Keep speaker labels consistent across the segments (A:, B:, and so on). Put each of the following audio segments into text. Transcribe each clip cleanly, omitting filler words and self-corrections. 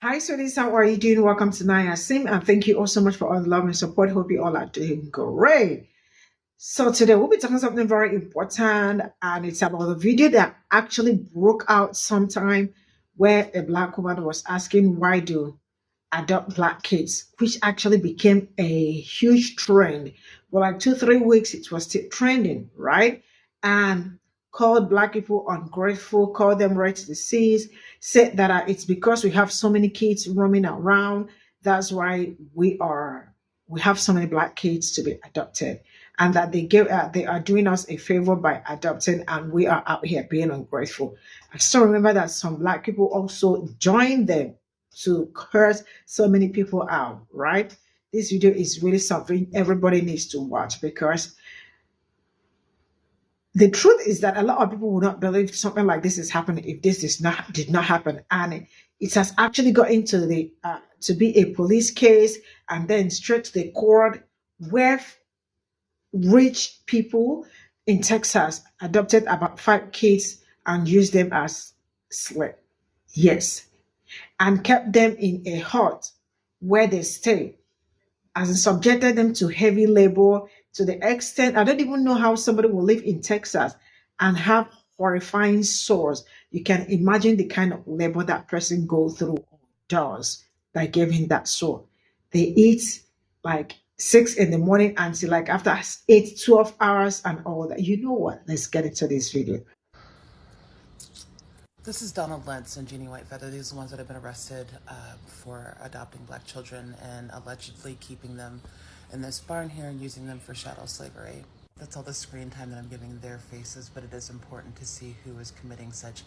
A: Hi, sweeties. How are you doing? Welcome to Naya Sim, and thank you all so much for all the love and support. Hope you all are doing great. So today we'll be talking something very important, and it's about the video that actually broke out sometime where a black woman was asking why do adopt black kids, which actually became a huge trend. For like 2, 3 weeks, it was still trending, right? And called black people ungrateful, called them right to the seas, said that it's because we have so many kids roaming around. That's why we have so many black kids to be adopted, and that they are doing us a favor by adopting, and we are out here being ungrateful. I still remember that some black people also joined them to curse so many people out, right? This video is really something everybody needs to watch because the truth is that a lot of people would not believe something like this is happening if this did not happen, and it has actually got into the to be a police case and then straight to the court where rich people in Texas adopted about 5 kids and used them as slaves. Yes, and kept them in a hut where they stay, as in subjected them to heavy labor to the extent I don't even know how somebody will live in Texas and have horrifying sores. You can imagine the kind of labor that person go through or does that gave him that sore. They eat like 6 in the morning until like after 8, 12 hours and all that. You know what? Let's get into this video.
B: This is Donald Lentz and Jeannie Whitefeather. These are the ones that have been arrested for adopting black children and allegedly keeping them in this barn here and using them for chattel slavery. That's all the screen time that I'm giving their faces, but it is important to see who is committing such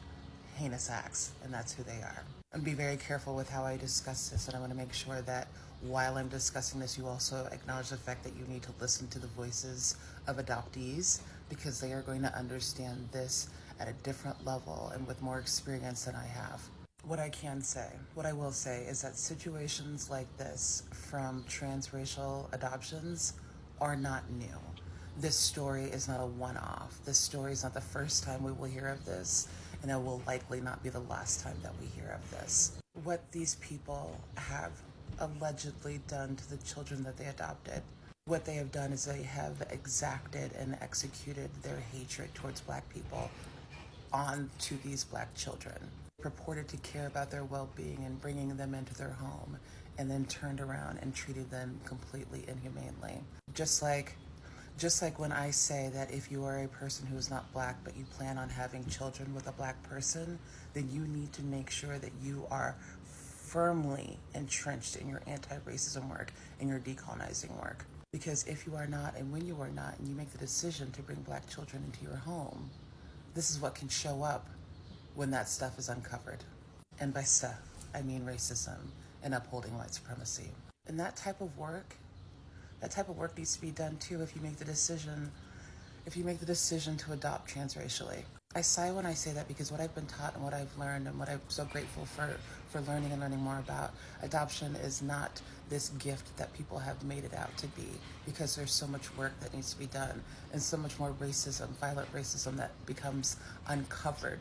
B: heinous acts, and that's who they are. And be very careful with how I discuss this, and I want to make sure that while I'm discussing this, you also acknowledge the fact that you need to listen to the voices of adoptees, because they are going to understand this at a different level and with more experience than I have. What I will say is that situations like this from transracial adoptions are not new. This story is not a one-off. This story is not the first time we will hear of this, and it will likely not be the last time that we hear of this. What these people have allegedly done to the children that they adopted, what they have done is they have exacted and executed their hatred towards black people onto these black children, purported to care about their well-being and bringing them into their home, and then turned around and treated them completely inhumanely. Just like when I say that if you are a person who is not black but you plan on having children with a black person, then you need to make sure that you are firmly entrenched in your anti-racism work and your decolonizing work. Because if you are not, and when you are not, and you make the decision to bring black children into your home, this is what can show up when that stuff is uncovered. And by stuff, I mean racism and upholding white supremacy. And that type of work needs to be done too if you make the decision to adopt transracially. I sigh when I say that because what I've been taught and what I've learned and what I'm so grateful for learning and learning more about, adoption is not this gift that people have made it out to be, because there's so much work that needs to be done and so much more racism, violent racism, that becomes uncovered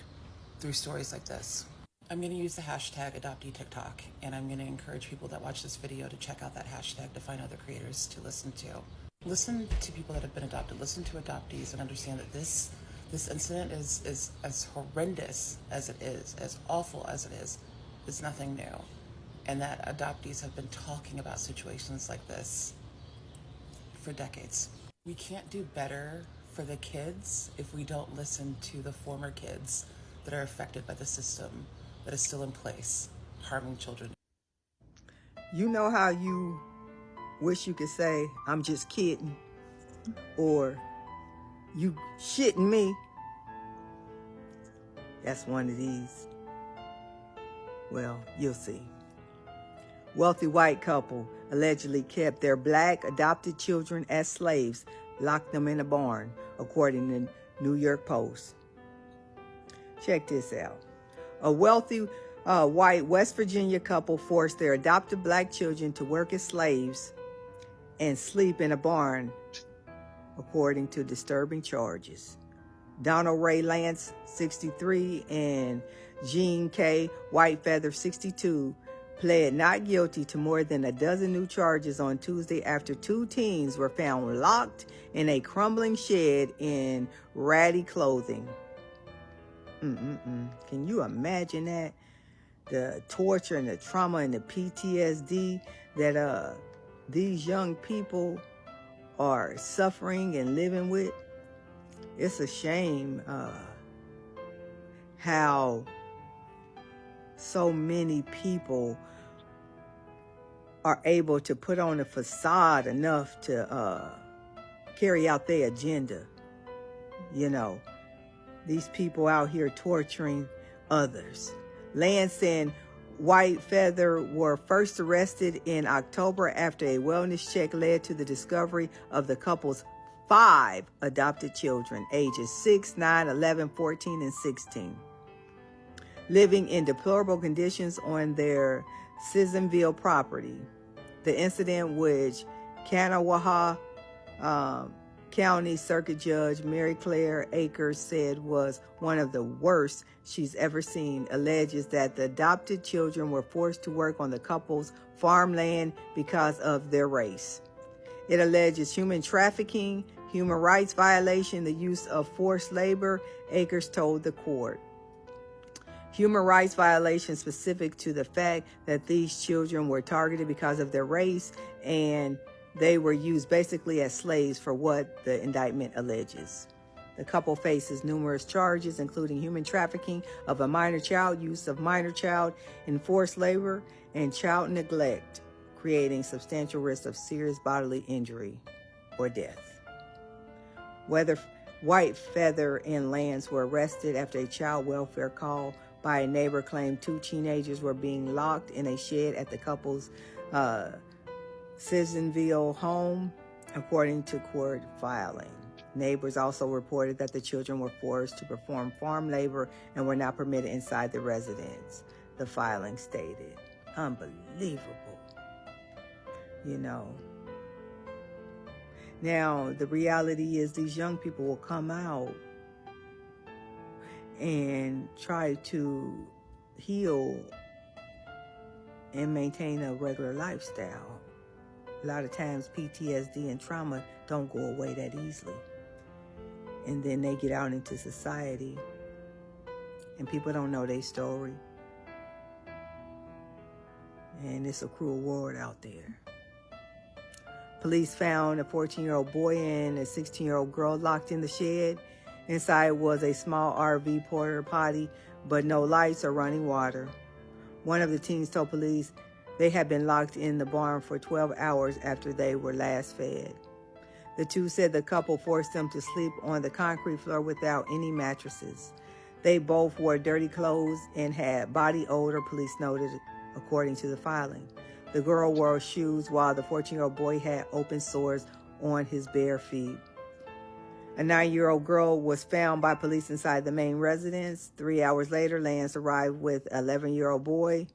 B: through stories like this. I'm going to use the hashtag AdopteeTikTok, and I'm going to encourage people that watch this video to check out that hashtag to find other creators to listen to. Listen to people that have been adopted, listen to adoptees, and understand that this incident is as horrendous as it is, as awful as it is nothing new. And that adoptees have been talking about situations like this for decades. We can't do better for the kids if we don't listen to the former kids that are affected by the system that is still in place, harming children.
C: You know how you wish you could say, I'm just kidding, or you shitting me? That's one of these. Well, you'll see. Wealthy white couple allegedly kept their black adopted children as slaves, locked them in a barn, according to New York Post. Check this out. A wealthy white West Virginia couple forced their adopted black children to work as slaves and sleep in a barn, according to disturbing charges. Donald Ray Lance, 63, and Jean K. Whitefeather, 62, pled not guilty to more than a dozen new charges on Tuesday after 2 teens were found locked in a crumbling shed in ratty clothing. Can you imagine that? The torture and the trauma and the PTSD that these young people are suffering and living with. It's a shame how so many people are able to put on a facade enough to carry out their agenda. You know, these people out here torturing others. Lance and White Feather were first arrested in October after a wellness check led to the discovery of the couple's 5 adopted children, ages 6, 9, 11, 14, and 16, living in deplorable conditions on their Cimnanya property. The incident, which Kanawha County Circuit Judge Mary Claire Akers said was one of the worst she's ever seen, alleges that the adopted children were forced to work on the couple's farmland because of their race. It alleges human trafficking, human rights violation, the use of forced labor, Akers told the court. Human rights violations specific to the fact that these children were targeted because of their race and they were used basically as slaves for what the indictment alleges. The couple faces numerous charges, including human trafficking of a minor child, use of minor child in forced labor, and child neglect, creating substantial risk of serious bodily injury or death. Whether White Feather and Lance were arrested after a child welfare call by a neighbor claimed 2 teenagers were being locked in a shed at the couple's Cimnanya home, according to court filing. Neighbors also reported that the children were forced to perform farm labor and were not permitted inside the residence, the filing stated. Unbelievable. You know. Now, the reality is these young people will come out and try to heal and maintain a regular lifestyle. A lot of times PTSD and trauma don't go away that easily. And then they get out into society and people don't know their story. And it's a cruel world out there. Police found a 14-year-old boy and a 16-year-old girl locked in the shed. Inside was a small RV porta potty, but no lights or running water. One of the teens told police they had been locked in the barn for 12 hours after they were last fed. The 2 said the couple forced them to sleep on the concrete floor without any mattresses. They both wore dirty clothes and had body odor, police noted, according to the filing. The girl wore shoes while the 14-year-old boy had open sores on his bare feet. A 9-year-old girl was found by police inside the main residence. 3 hours later, Lance arrived with an 11-year-old boy.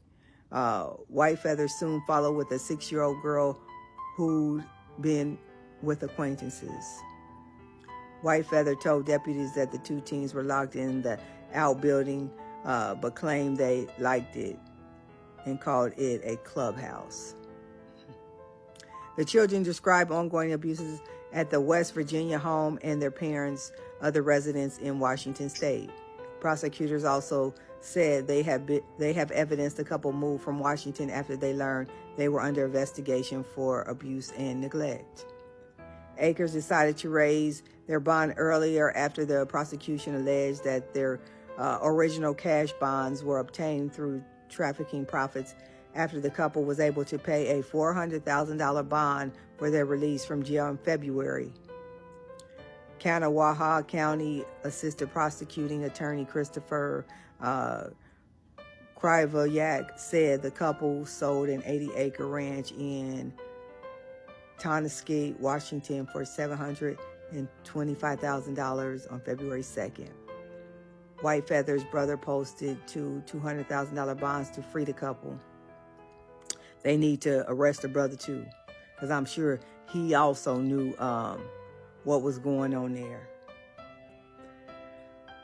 C: White Feather soon followed with a 6-year-old girl who'd been with acquaintances. White Feather told deputies that the 2 teens were locked in the outbuilding, but claimed they liked it and called it a clubhouse. The children described ongoing abuses at the West Virginia home and their parents, other residents in Washington state. Prosecutors also said they have evidence the couple moved from Washington after they learned they were under investigation for abuse and neglect. Akers decided to raise their bond earlier after the prosecution alleged that their original cash bonds were obtained through trafficking profits after the couple was able to pay a $400,000 bond for their release from jail in February. Kanawha County Assistant Prosecuting Attorney Christopher Krivoyak said the couple sold an 80-acre ranch in Tonasket, Washington for $725,000 on February 2nd. White Feather's brother posted 2 $200,000 bonds to free the couple. They need to arrest the brother too, because I'm sure he also knew what was going on there.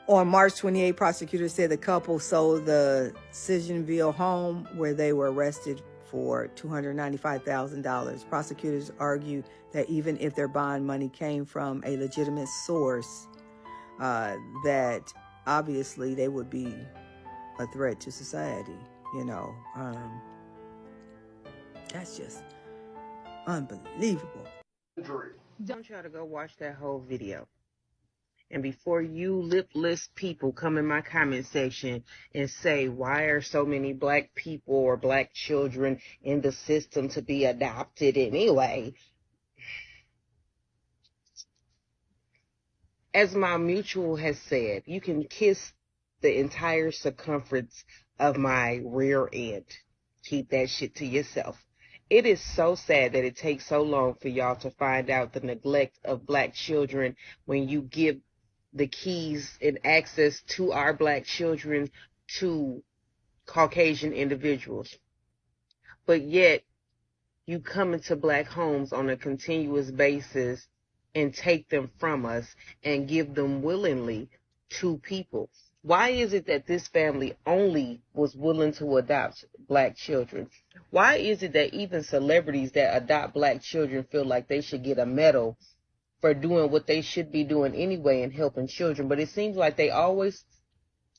C: On March 28, prosecutors said the couple sold the Cisionville home where they were arrested for $295,000. Prosecutors argue that even if their bond money came from a legitimate source, that obviously they would be a threat to society. That's just unbelievable.
D: Don't y'all to go watch that whole video. And before you lipless people come in my comment section and say, why are so many black people or black children in the system to be adopted anyway? As my mutual has said, you can kiss the entire circumference of my rear end. Keep that shit to yourself. It is so sad that it takes so long for y'all to find out the neglect of black children when you give the keys and access to our black children to Caucasian individuals. But yet, you come into black homes on a continuous basis and take them from us and give them willingly to people. Why is it that this family only was willing to adopt black children? Why is it that even celebrities that adopt black children feel like they should get a medal for doing what they should be doing anyway and helping children? But it seems like they always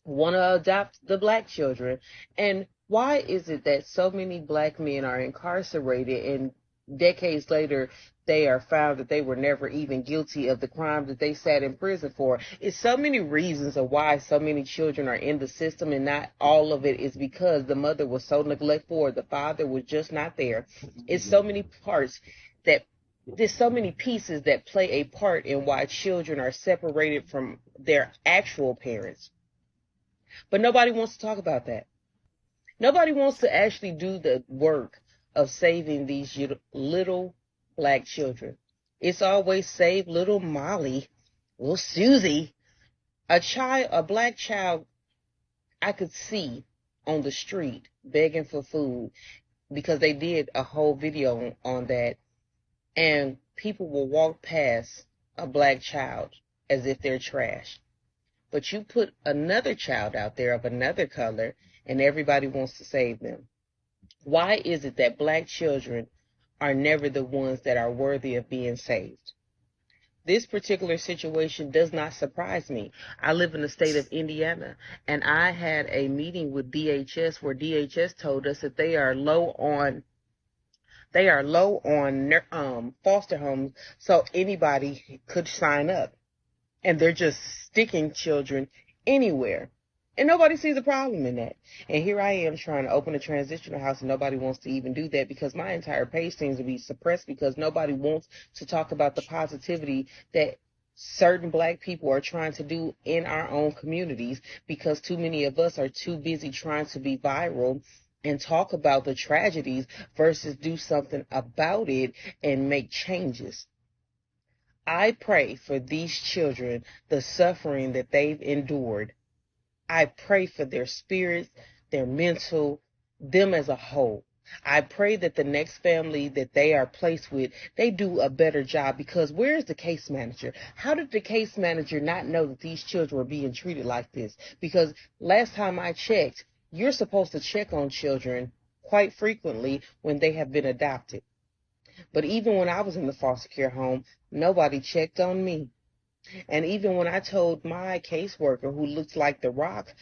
D: want to adopt the black children. And why is it that so many black men are incarcerated and decades later they are found that they were never even guilty of the crime that they sat in prison for? It's so many reasons of why so many children are in the system, and not all of it is because the mother was so neglectful or the father was just not there. It's so many parts that there's so many pieces that play a part in why children are separated from their actual parents. But nobody wants to talk about that. Nobody wants to actually do the work of saving these little black children. It's always save little Molly, little Susie, a black child I could see on the street begging for food, because they did a whole video on that. And people will walk past a black child as if they're trash. But you put another child out there of another color and everybody wants to save them. Why is it that black children are never the ones that are worthy of being saved? This particular situation does not surprise me. I live in the state of Indiana, and I had a meeting with DHS where DHS told us that they are low on foster homes, so anybody could sign up. And they're just sticking children anywhere. And nobody sees a problem in that. And here I am trying to open a transitional house, and nobody wants to even do that, because my entire page seems to be suppressed because nobody wants to talk about the positivity that certain black people are trying to do in our own communities, because too many of us are too busy trying to be viral and talk about the tragedies versus do something about it and make changes. I pray for these children, the suffering that they've endured. I pray for their spirits, their mental, them as a whole. I pray that the next family that they are placed with, they do a better job, because where is the case manager? How did the case manager not know that these children were being treated like this? Because last time I checked, you're supposed to check on children quite frequently when they have been adopted. But even when I was in the foster care home, nobody checked on me. And even when I told my caseworker, who looks like the Rock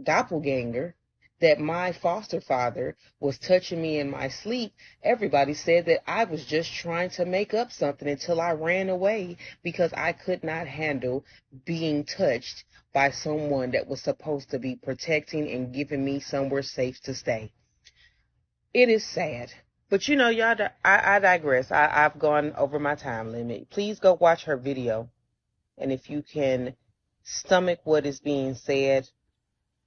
D: doppelganger, that my foster father was touching me in my sleep, everybody said that I was just trying to make up something until I ran away, because I could not handle being touched by someone that was supposed to be protecting and giving me somewhere safe to stay. It is sad. But y'all, I digress. I've gone over my time limit. Please go watch her video. And if you can stomach what is being said,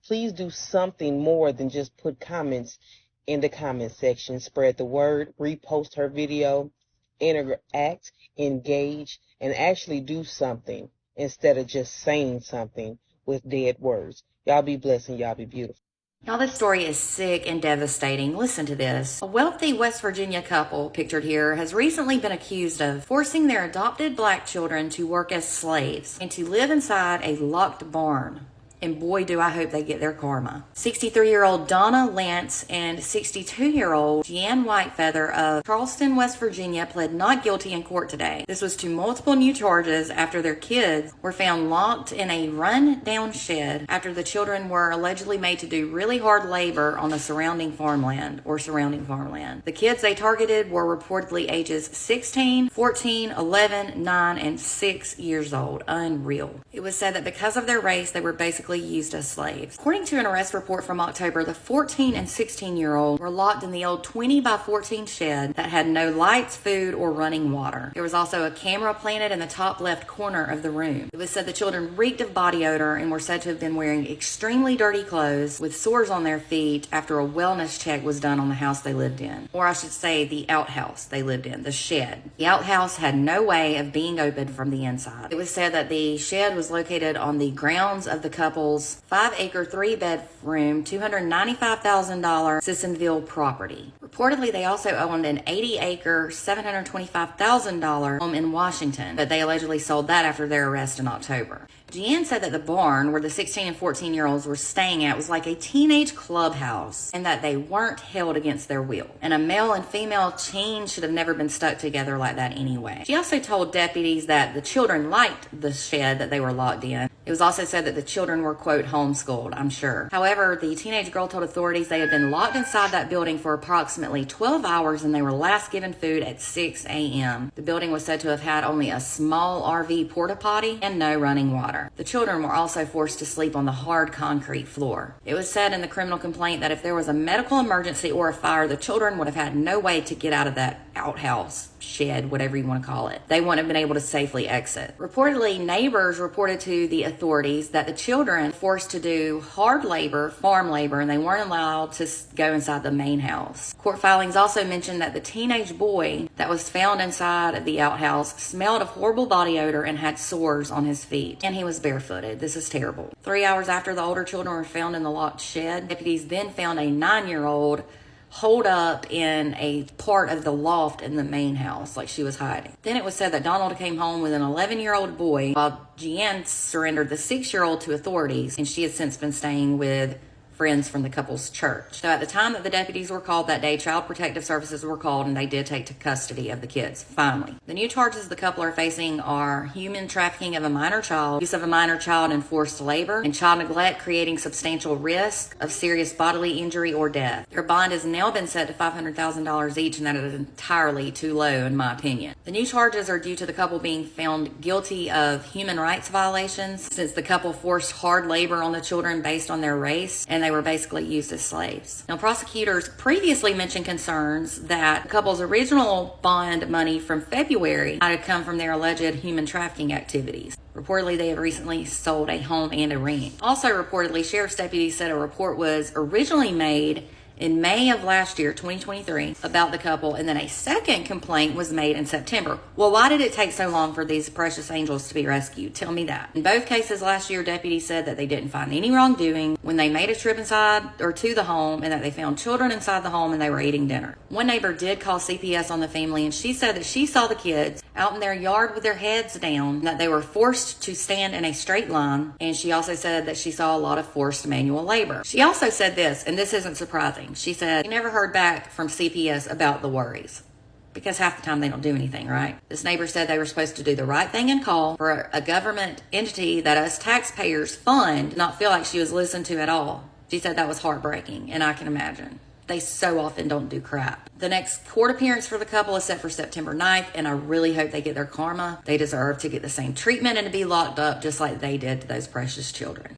D: please do something more than just put comments in the comment section. Spread the word, repost her video, interact, engage, and actually do something instead of just saying something with dead words. Y'all be blessed and y'all be beautiful.
E: Now, this story is sick and devastating. Listen to this. A wealthy West Virginia couple, pictured here, has recently been accused of forcing their adopted black children to work as slaves and to live inside a locked barn. And boy, do I hope they get their karma. 63-year-old Donna Lance and 62-year-old Jeanne Whitefeather of Charleston, West Virginia, pled not guilty in court today. This was to multiple new charges after their kids were found locked in a run-down shed after the children were allegedly made to do really hard labor on the surrounding farmland. The kids they targeted were reportedly ages 16, 14, 11, 9, and 6 years old. Unreal. It was said that because of their race, they were basically used as slaves. According to an arrest report from October, the 14 and 16-year-old were locked in the old 20 by 14 shed that had no lights, food, or running water. There was also a camera planted in the top left corner of the room. It was said the children reeked of body odor and were said to have been wearing extremely dirty clothes with sores on their feet after a wellness check was done on the house they lived in. Or I should say the outhouse they lived in, the shed. The outhouse had no way of being opened from the inside. It was said that the shed was located on the grounds of the couple's 5-acre, 3-bedroom, $295,000 Sissonville property. Reportedly, they also owned an 80-acre, $725,000 home in Washington, but they allegedly sold that after their arrest in October. Jeanne said that the barn where the 16 and 14-year-olds were staying at was like a teenage clubhouse and that they weren't held against their will. And a male and female teen should have never been stuck together like that anyway. She also told deputies that the children liked the shed that they were locked in. It was also said that the children were, quote, homeschooled, I'm sure. However, the teenage girl told authorities they had been locked inside that building for approximately 12 hours and they were last given food at 6 a.m. The building was said to have had only a small RV porta potty and no running water. The children were also forced to sleep on the hard concrete floor. It was said in the criminal complaint that if there was a medical emergency or a fire, the children would have had no way to get out of that outhouse, shed, whatever you want to call it. They wouldn't have been able to safely exit. Reportedly, neighbors reported to the authorities that the children were forced to do hard labor, farm labor, and they weren't allowed to go inside the main house. Court filings also mentioned that the teenage boy that was found inside of the outhouse smelled of horrible body odor and had sores on his feet, and he was barefooted. This is terrible. 3 hours after the older children were found in the locked shed, deputies then found a 9-year-old holed up in a part of the loft in the main house, like she was hiding. Then it was said that Donald came home with an 11-year-old boy, while Jeanne surrendered the 6-year-old to authorities, and she has since been staying with friends from the couple's church. So at the time that the deputies were called that day, Child Protective Services were called and they did take custody of the kids, finally. The new charges the couple are facing are human trafficking of a minor child, use of a minor child in forced labor, and child neglect creating substantial risk of serious bodily injury or death. Their bond has now been set to $500,000 each, and that is entirely too low in my opinion. The new charges are due to the couple being found guilty of human rights violations since the couple forced hard labor on the children based on their race, and they were basically used as slaves. Now, prosecutors previously mentioned concerns that the couple's original bond money from February might have come from their alleged human trafficking activities. Reportedly, they have recently sold a home and a ring. Also, reportedly, sheriff's deputies said a report was originally made in May of last year, 2023, about the couple, and then a second complaint was made in September. Well, why did it take so long for these precious angels to be rescued? Tell me that. In both cases last year, deputies said that they didn't find any wrongdoing when they made a trip inside or to the home, and that they found children inside the home and they were eating dinner. One neighbor did call CPS on the family, and she said that she saw the kids out in their yard with their heads down, that they were forced to stand in a straight line, and she also said that she saw a lot of forced manual labor. She also said this, and this isn't surprising. She said, "You never heard back from CPS about the worries." Because half the time they don't do anything, right? This neighbor said they were supposed to do the right thing and call for a government entity that us taxpayers fund, not feel like she was listened to at all. She said that was heartbreaking, and I can imagine. They so often don't do crap. The next court appearance for the couple is set for September 9th, and I really hope they get their karma. They deserve to get the same treatment and to be locked up just like they did to those precious children.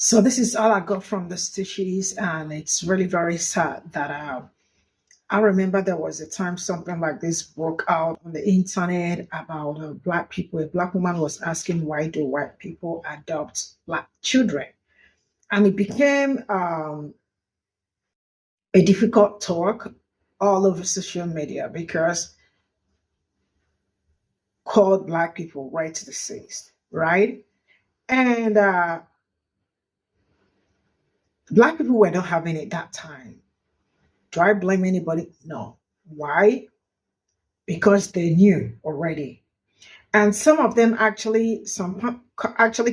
A: So this is all I got from the stitches, and it's really very sad that I remember there was a time something like this broke out on the internet about black people. A black woman was asking, why do white people adopt black children? And it became a difficult talk all over social media because called Black people right to the seas, right? And Black people were not having it that time. Do I blame anybody? No. Why? Because they knew already. And some of them actually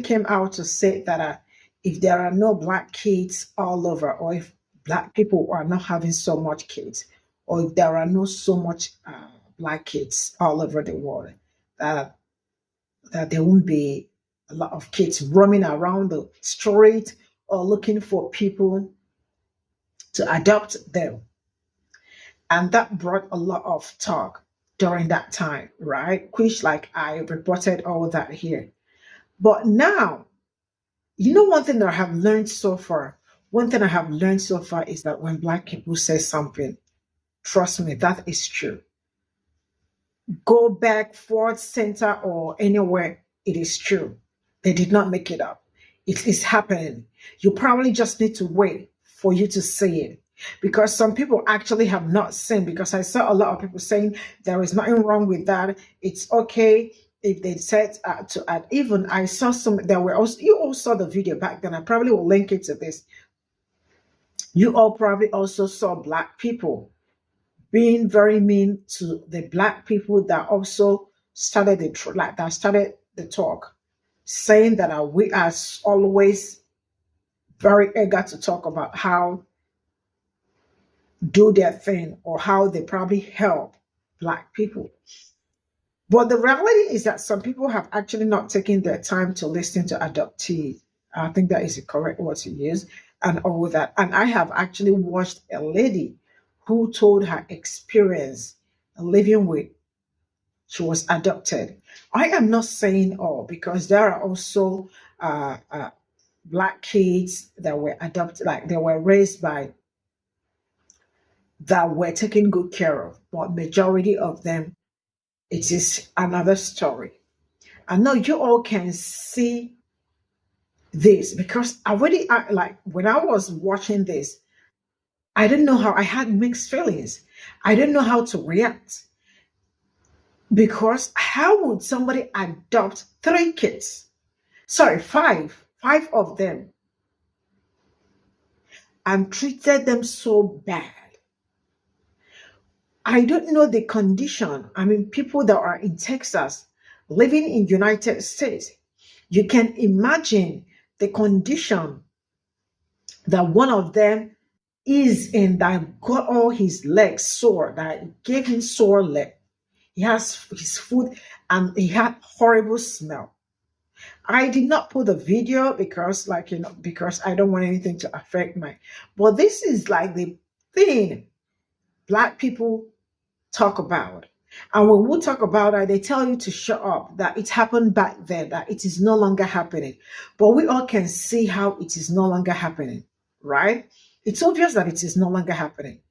A: came out to say that if there are no Black kids all over, or if Black people are not having so much kids, or if there are no so much Black kids all over the world, that there won't be a lot of kids roaming around the street or looking for people to adopt them. And that brought a lot of talk during that time, right? Which, like, I reported all that here. But now, one thing that I have learned so far, is that when Black people say something, trust me, that is true. Go back, forward, center, or anywhere, it is true. They did not make it up. It is happening. You probably just need to wait for you to see it. Because some people actually have not seen, because I saw a lot of people saying there is nothing wrong with that. It's okay if they said to add. Even I saw some, there were also, you all saw the video back then. I probably will link it to this. You all probably also saw Black people being very mean to the Black people that also started the talk, saying that we are always very eager to talk about how do their thing or how they probably help Black people. But the reality is that some people have actually not taken their time to listen to adoptees. I think that is the correct word to use, and all that. And I have actually watched a lady who told her experience living with, she was adopted. I am not saying all, because there are also Black kids that were adopted, like they were raised by, that were taken good care of, but majority of them, it is another story. I know you all can see this, because like when I was watching this, I didn't know how, I had mixed feelings. I didn't know how to react, because how would somebody adopt 3 kids? Sorry, 5 of them, and treated them so bad? I don't know the condition. I mean, people that are in Texas, living in United States, you can imagine the condition that one of them is in, that got all his legs sore, that gave him sore leg. He has his foot, and he had horrible smell. I did not put the video because, because I don't want anything to affect but this is like the thing Black people talk about. And when we talk about it, they tell you to shut up, that it happened back then, that it is no longer happening. But we all can see how it is no longer happening, right? It's obvious that it is no longer happening.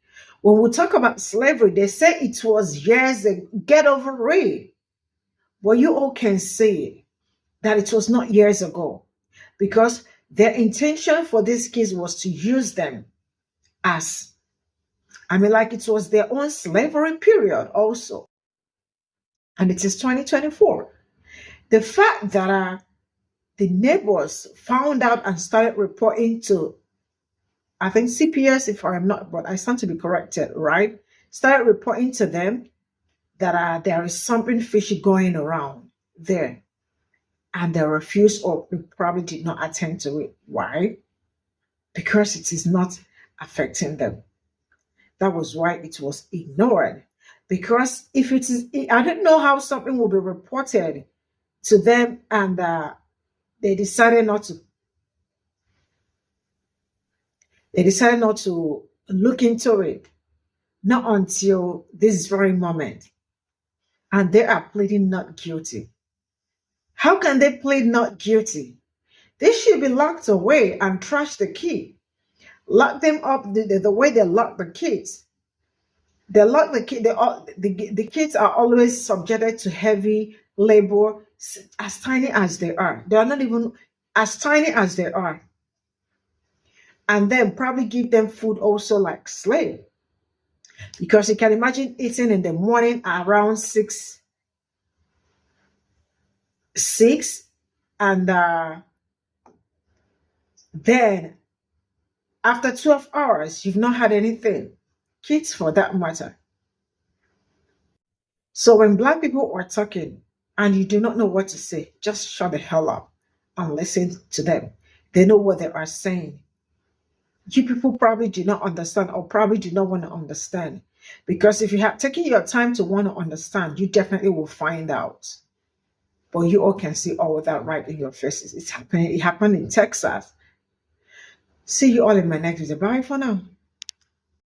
A: When we talk about slavery, they say it was years ago. Get over it. But you all can see that it was not years ago, because their intention for these kids was to use them as, like it was their own slavery period also. And it is 2024. The fact that the neighbors found out and started reporting to, I think CPS, if I'm not, but I stand to be corrected, right? Started reporting to them that there is something fishy going around there. And they refused, or probably did not attend to it. Why? Because it is not affecting them. That was why it was ignored. Because if it is, I don't know how something will be reported to them, and they decided not to. They decided not to look into it, not until this very moment, and they are pleading not guilty. How can they plead not guilty? They should be locked away and trash the key. Lock them up the way they lock the kids. They lock the kid. The kids are always subjected to heavy labor, as tiny as they are. They are not even as tiny as they are. And then probably give them food also like slave. Because you can imagine eating in the morning around 6 6, and then after 12 hours, you've not had anything. Kids, for that matter. So when Black people are talking and you do not know what to say, just shut the hell up and listen to them. They know what they are saying. You people probably do not understand, or probably do not want to understand. Because if you have taken your time to want to understand, you definitely will find out. But you all can see all of that right in your faces. It's happening. It happened in Texas. See you all in my next video. Bye for now.